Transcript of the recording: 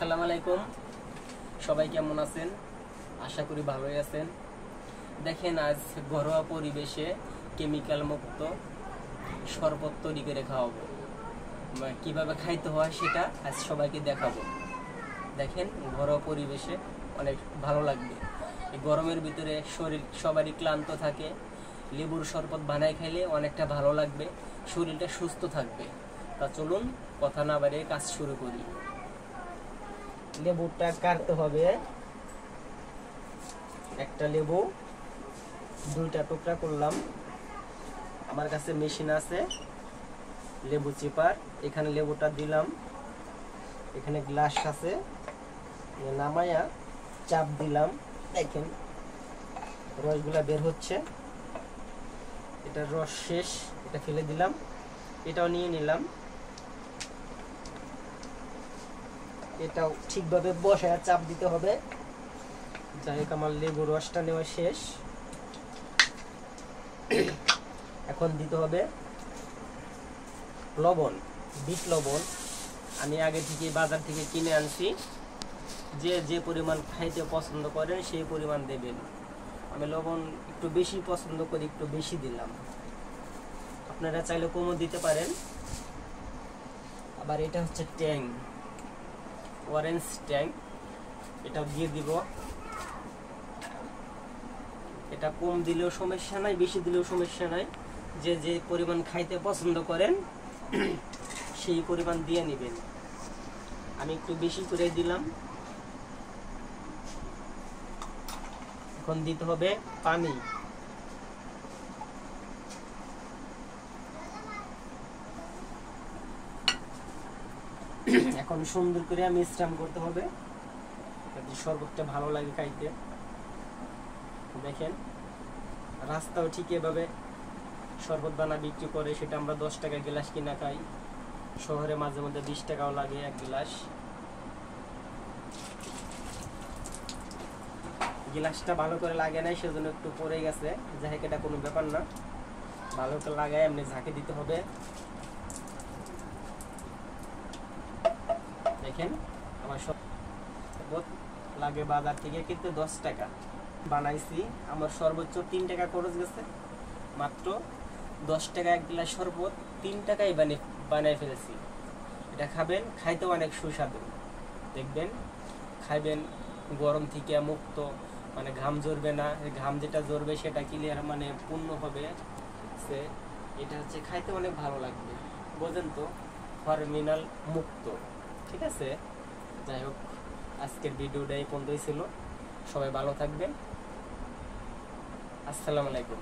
আসসালামু আলাইকুম, সবাই কেমন আছেন? আশা করি ভালোই আছেন। দেখেন, আজ ঘরোয়া পরিবেশে কেমিক্যাল মুক্ত শরবত তৈরি করে খাওয়াবো। কিভাবে খাইতে হয় সেটা আজ সবাইকে দেখাবো। দেখেন, ঘরোয়া পরিবেশে অনেক ভালো লাগবে। এই গরমের ভিতরে শরীর সবারই ক্লান্ত থাকে, লেবুর শরবত বানায় খাইলে অনেকটা ভালো লাগবে, শরীরটা সুস্থ থাকবে। তা চলুন কথা না বাড়িয়ে কাজ শুরু করি। লেবুটা কাটতে হবে। একটা লেবু দুইটা টুকরা করলাম। আমার কাছে মেশিন আছে লেবু চিপার। এখানে লেবুটা দিলাম, এখানে গ্লাস আছে, নামায়া চাপ দিলাম। দেখেন রসগুলা বের হচ্ছে। এটা রস শেষ, এটা ফেলে দিলাম। এটাও নিয়ে নিলাম। এটাও ঠিকভাবে বসায় চাপ দিতে হবে। যাই হোক, আমার লেবু রসটা নেওয়া শেষ। এখন দিতে হবে লবণ, বিট লবণ। আমি আগে থেকে বাজার থেকে কিনে আনছি। যে যে পরিমাণ খাইতে পছন্দ করেন সেই পরিমাণ দেবেন। আমি লবণ একটু বেশি পছন্দ করি, একটু বেশি দিলাম। আপনারা চাইলে কমও দিতে পারেন। আবার এটা হচ্ছে ট্যাং, অরেঞ্জ ট্যাং, এটা দিয়ে দিব। এটা কম দিলেও সমস্যা নাই, বেশি দিলেও সমস্যা নাই। যে যে পরিমাণ খাইতে পছন্দ করেন সেই পরিমাণ দিয়ে নেবেন। আমি একটু বেশি করে দিলাম। এখন দিতে হবে পানি। এখন সুন্দর করে মিশ্রণ করতে হবে যাতে শরবতটা ভালো লাগে খাইতে। দেখেন, রাস্তাও ঠিক এভাবে শরবত বানা বিক্রি করে, সেটা আমরা 10 টাকা গ্লাস কিনা খাই। শহরে মাঝে মধ্যে 20 টাকাও লাগে এক গ্লাস। গ্লাসটা ভালো করে লাগে নাই, সেজন্য একটু পড়ে গেছে। যাই হোক, এটা কোনো ব্যাপার না, ভালো করে লাগায় এমনি ঝাঁকে দিতে হবে। দেখেন, আমার শরবত লাগে বাজার থেকে কিন্তু 10 টাকা বানাইছি। আমার সর্বোচ্চ 3 টাকা খরচ গেছে। মাত্র 10 টাকা এক গ্লাস শরবত 3 টাকায় বানিয়ে ফেলেছি। এটা খাবেন, খাইতে অনেক সুস্বাদু। দেখবেন, খাইবেন, গরম থেকে মুক্ত, মানে ঘাম ঝরবে না। ঘাম যেটা ঝরবে সেটা ক্লিয়ার, মানে পূর্ণ হবে। এটা হচ্ছে খাইতে অনেক ভালো লাগবে। বোঝেন তো, হরমিনাল মুক্ত। ঠিক আছে, যাই হোক, আজকের ভিডিওটা এই পর্যন্তই ছিল। সবাই ভালো থাকবেন। আসসালামু আলাইকুম।